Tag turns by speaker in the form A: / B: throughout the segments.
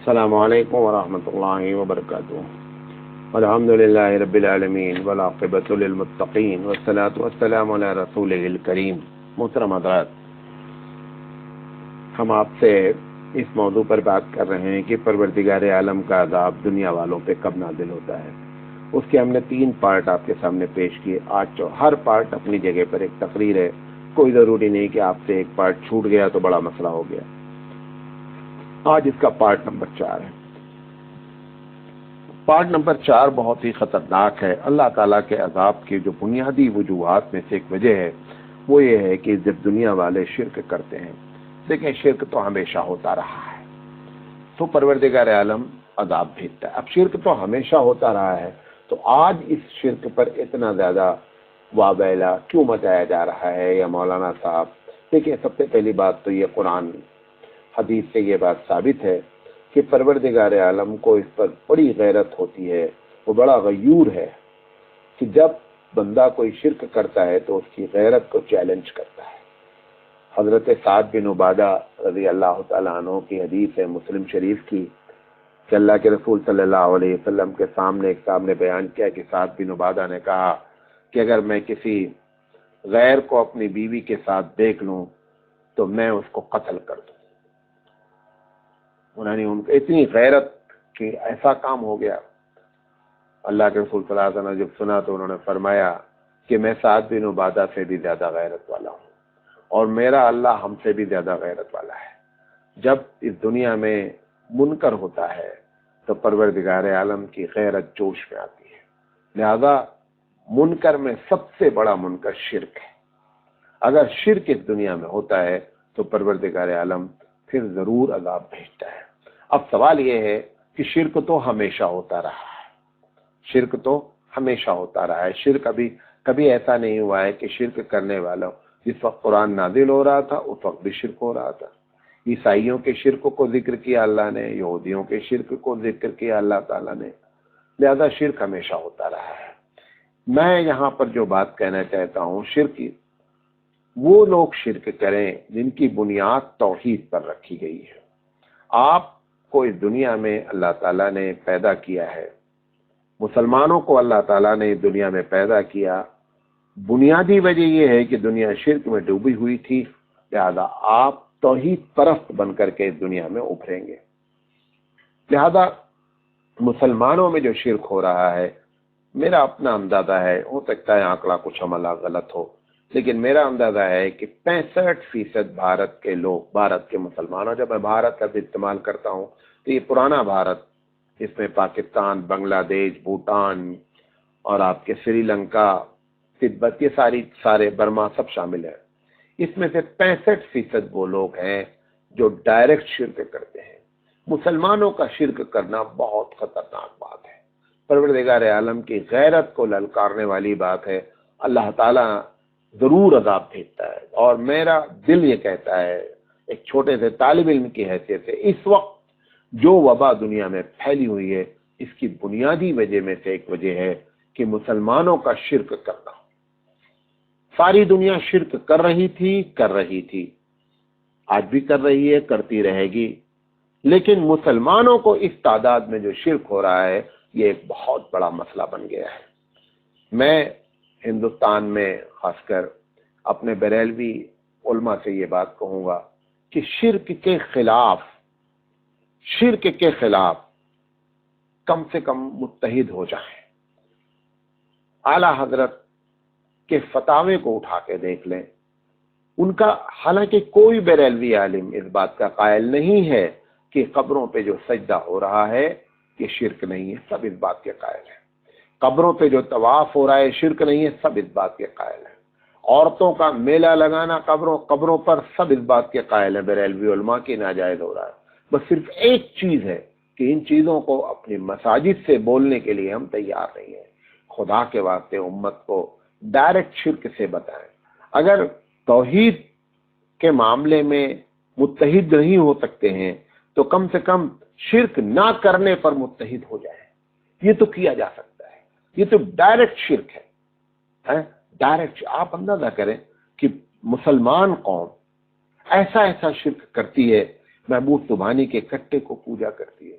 A: السلام علیکم ورحمۃ اللہ وبرکاتہ۔ الحمد للہ رب العالمین والعاقبۃ للمتقین والصلاۃ والسلام علی رسولہ الکریم۔ محترم حضرات، ہم آپ سے اس موضوع پر بات کر رہے ہیں کہ پروردگار عالم کا عذاب دنیا والوں پہ کب نازل ہوتا ہے۔ اس کے ہم نے 3 پارٹ آپ کے سامنے پیش کیے۔ آج ہر پارٹ اپنی جگہ پر ایک تقریر ہے، کوئی ضروری نہیں کہ آپ سے ایک پارٹ چھوٹ گیا تو بڑا مسئلہ ہو گیا۔ آج اس کا پارٹ نمبر 4 ہے۔ پارٹ نمبر 4 بہت ہی خطرناک ہے۔ اللہ تعالیٰ کے عذاب کی جو بنیادی وجوہات میں سے ایک وجہ ہے وہ یہ ہے کہ جب دنیا والے شرک کرتے ہیں، دیکھیں شرک تو ہمیشہ ہوتا رہا ہے، تو پروردگار عالم عذاب بھیجتا ہے۔ اب شرک تو ہمیشہ ہوتا رہا ہے، تو آج اس شرک پر اتنا زیادہ وابیلا کیوں مچایا جا رہا ہے؟ یا مولانا صاحب دیکھیں، سب سے پہلی بات تو یہ قرآن حدیث سے یہ بات ثابت ہے کہ پروردگار عالم کو اس پر بڑی غیرت ہوتی ہے، وہ بڑا غیور ہے کہ جب بندہ کوئی شرک کرتا ہے تو اس کی غیرت کو چیلنج کرتا ہے۔ حضرت سعد بن عبادہ رضی اللہ تعالیٰ عنہ کی حدیث ہے مسلم شریف کی کہ اللہ کے رسول صلی اللہ علیہ وسلم کے سامنے ایک صاحب نے بیان کیا کہ سعد بن عبادہ نے کہا کہ اگر میں کسی غیر کو اپنی بیوی کے ساتھ دیکھ لوں تو میں اس کو قتل کر دوں۔ انہوں نے ان کو اتنی غیرت کہ ایسا کام ہو گیا۔ اللہ کے رسول صلی اللہ علیہ وسلم نے جب سنا تو انہوں نے فرمایا کہ میں سعد بن عبادہ سے بھی زیادہ غیرت والا ہوں، اور میرا اللہ ہم سے بھی زیادہ غیرت والا ہے۔ جب اس دنیا میں منکر ہوتا ہے تو پروردگار عالم کی غیرت جوش میں آتی ہے۔ لہذا منکر میں سب سے بڑا منکر شرک ہے۔ اگر شرک اس دنیا میں ہوتا ہے تو پروردگار عالم پھر ضرور عذاب بھیجتا ہے۔ اب سوال یہ ہے کہ شرک تو ہمیشہ ہوتا رہا ہے، شرک تو ہمیشہ ہوتا رہا ہے۔ شرک کبھی ایسا نہیں ہوا ہے کہ شرک کرنے والا جس وقت قرآن نازل ہو رہا تھا اس وقت بھی شرک ہو رہا تھا۔ عیسائیوں کے شرک کو ذکر کیا اللہ نے، یہودیوں کے شرک کو ذکر کیا اللہ تعالیٰ نے، لہذا شرک ہمیشہ ہوتا رہا ہے۔ میں یہاں پر جو بات کہنا چاہتا ہوں، شرک وہ لوگ شرک کریں جن کی بنیاد توحید پر رکھی گئی ہے۔ آپ کو اس دنیا میں اللہ تعالیٰ نے پیدا کیا ہے، مسلمانوں کو اللہ تعالیٰ نے اس دنیا میں پیدا کیا، بنیادی وجہ یہ ہے کہ دنیا شرک میں ڈوبی ہوئی تھی، لہذا آپ توحید پرست بن کر کے اس دنیا میں ابھریں گے۔ لہذا مسلمانوں میں جو شرک ہو رہا ہے، میرا اپنا اندازہ ہے، ہو سکتا ہے آنکڑا کچھ عملہ غلط ہو، لیکن میرا اندازہ ہے کہ 65% بھارت کے لوگ، بھارت کے مسلمانوں، جب میں بھارت لفظ استعمال کرتا ہوں تو یہ پرانا بھارت، اس میں پاکستان، بنگلہ دیش، بھوٹان اور آپ کے سری لنکا، تبت، یہ سارے برما سب شامل ہیں۔ اس میں سے 65% وہ لوگ ہیں جو ڈائریکٹ شرک کرتے ہیں۔ مسلمانوں کا شرک کرنا بہت خطرناک بات ہے، پروردگار عالم کی غیرت کو للکارنے والی بات ہے۔ اللہ تعالیٰ ضرور عذاب بھیجتا ہے، اور میرا دل یہ کہتا ہے ایک چھوٹے سے طالب علم کی حیثیت سے، اس وقت جو وبا دنیا میں پھیلی ہوئی ہے اس کی بنیادی وجہ میں سے ایک وجہ ہے کہ مسلمانوں کا شرک کرنا۔ ساری دنیا شرک کر رہی تھی، آج بھی کر رہی ہے، کرتی رہے گی، لیکن مسلمانوں کو اس تعداد میں جو شرک ہو رہا ہے یہ ایک بہت بڑا مسئلہ بن گیا ہے۔ میں ہندوستان میں خاص کر اپنے بریلوی علماء سے یہ بات کہوں گا کہ شرک کے خلاف کم سے کم متحد ہو جائیں۔ اعلیٰ حضرت کے فتاوے کو اٹھا کے دیکھ لیں، ان کا حالانکہ کوئی بریلوی عالم اس بات کا قائل نہیں ہے کہ قبروں پہ جو سجدہ ہو رہا ہے یہ شرک نہیں ہے، سب اس بات کے قائل ہیں۔ قبروں پہ جو طواف ہو رہا ہے شرک نہیں ہے، سب اس بات کے قائل ہیں۔ عورتوں کا میلہ لگانا قبروں پر، سب اس بات کے قائل ہیں بریلوی علماء کی ناجائز ہو رہا ہے۔ بس صرف ایک چیز ہے کہ ان چیزوں کو اپنی مساجد سے بولنے کے لیے ہم تیار نہیں ہیں۔ خدا کے واسطے امت کو ڈائریکٹ شرک سے بتائیں۔ اگر توحید کے معاملے میں متحد نہیں ہو سکتے ہیں تو کم سے کم شرک نہ کرنے پر متحد ہو جائیں۔ یہ تو کیا جا سکتا ہے، یہ تو ڈائریکٹ شرک ہے۔ ڈائریکٹ آپ اندازہ کریں کہ مسلمان قوم ایسا شرک کرتی ہے، محبوب سبحانی کے کٹے کو پوجا کرتی ہے،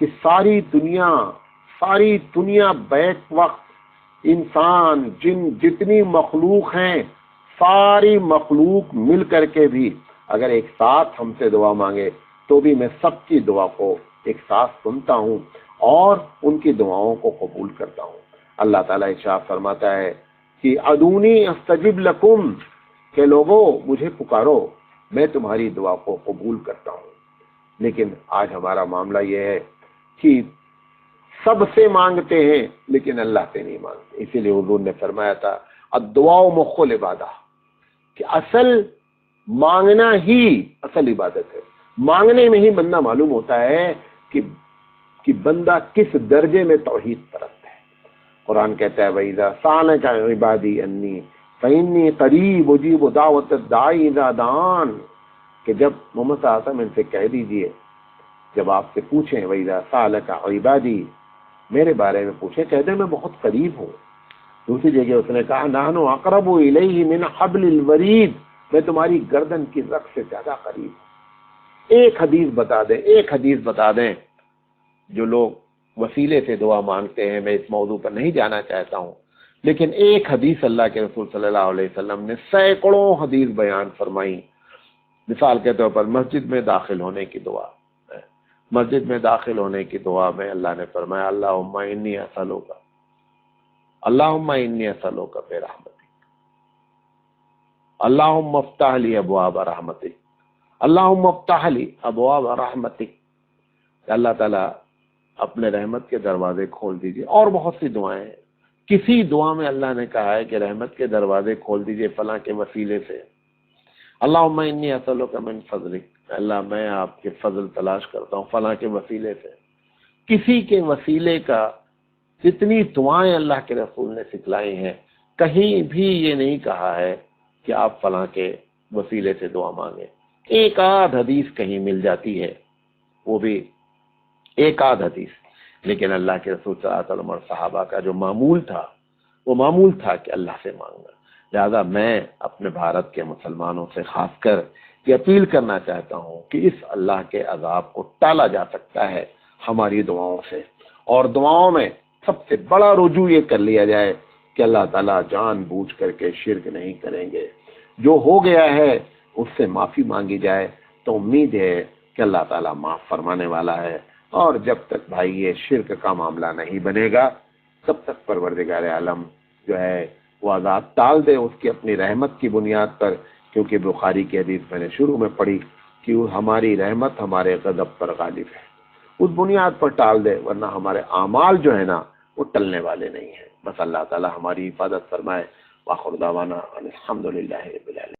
A: کہ ساری دنیا بیک وقت انسان جن جتنی مخلوق ہیں ساری مخلوق مل کر کے بھی اگر ایک ساتھ ہم سے دعا مانگے تو بھی میں سب کی دعا کو ایک ساتھ سنتا ہوں اور ان کی دعاؤں کو قبول کرتا ہوں۔ اللہ تعالیٰ ارشاد فرماتا ہے کہ ادونی استجب لکم، کہ لوگوں مجھے پکارو میں تمہاری دعا کو قبول کرتا ہوں۔ لیکن آج ہمارا معاملہ یہ ہے کہ سب سے مانگتے ہیں لیکن اللہ سے نہیں مانگتے۔ اسی لیے حضور نے فرمایا تھا الدعاء مخ العبادہ، کہ اصل مانگنا ہی اصل عبادت ہے۔ مانگنے میں ہی بندہ معلوم ہوتا ہے کہ بندہ کس درجے میں توحید پرست ہے۔ قرآن کہتا ہے وَإِذَا سَأَلَكَ عِبَادِي عَنِّي فَإِنِّي قَرِيبٌ أُجِيبُ دَعْوَةَ الدَّاعِ إِذَا دَعَانِ، کہ جب محمد صلی اللہ علیہ وسلم ان سے کہہ دیجئے، جب آپ سے پوچھیں وَإِذَا سَأَلَكَ عِبَادِي، میرے بارے میں پوچھیں، کہہ دیں میں بہت قریب ہوں۔ دوسری جگہ اس نے کہا نحن اقرب الیہ من حبل الورید، میں تمہاری گردن کی رگ سے زیادہ قریب ہوں۔ ایک حدیث بتا دیں جو لوگ وسیلے سے دعا مانگتے ہیں، میں اس موضوع پر نہیں جانا چاہتا ہوں، لیکن ایک حدیث اللہ کے رسول صلی اللہ علیہ وسلم نے سینکڑوں حدیث بیان فرمائی۔ مثال کے طور پر مسجد میں داخل ہونے کی دعا، مسجد میں داخل ہونے کی دعا میں اللہ نے فرمایا اللہم انی اسألک، اللہم انی اسألک برحمتک، اللہم افتح لی ابواب رحمتک، اللہم افتح لی ابواب رحمتک، اللہ تعالیٰ اپنے رحمت کے دروازے کھول دیجئے۔ اور بہت سی دعائیں ہیں، کسی دعا میں اللہ نے کہا ہے کہ رحمت کے دروازے کھول دیجئے فلاں کے وسیلے سے۔ اللہم انی اسألک من فضلک، اللہ میں آپ کے فضل تلاش کرتا ہوں فلاں کے وسیلے سے۔ کسی کے وسیلے کا جتنی دعائیں اللہ کے رسول نے سکھلائی ہیں، کہیں بھی یہ نہیں کہا ہے کہ آپ فلاں کے وسیلے سے دعا مانگیں۔ ایک آدھ حدیث کہیں مل جاتی ہے، وہ بھی ایک آدھ حدیث، لیکن اللہ کے رسول صلی اللہ علیہ وسلم اور صحابہ کا جو معمول تھا وہ معمول تھا کہ اللہ سے مانگنا۔ لہذا میں اپنے بھارت کے مسلمانوں سے خاص کر یہ اپیل کرنا چاہتا ہوں کہ اس اللہ کے عذاب کو ٹالا جا سکتا ہے ہماری دعاؤں سے، اور دعاؤں میں سب سے بڑا رجوع یہ کر لیا جائے کہ اللہ تعالیٰ جان بوجھ کر کے شرک نہیں کریں گے، جو ہو گیا ہے اس سے معافی مانگی جائے تو امید ہے کہ اللہ تعالیٰ معاف فرمانے والا ہے۔ اور جب تک بھائی یہ شرک کا معاملہ نہیں بنے گا تب تک پروردگار عالم جو ہے وہ عذاب ٹال دے اس کی اپنی رحمت کی بنیاد پر، کیونکہ بخاری کی حدیث میں نے شروع میں پڑھی کہ ہماری رحمت ہمارے غضب پر غالب ہے، اس بنیاد پر ٹال دے، ورنہ ہمارے اعمال جو ہے نا وہ ٹلنے والے نہیں ہیں۔ بس اللہ تعالی ہماری حفاظت فرمائے۔ وآخر دعوانا الحمدللہ رب العالمین۔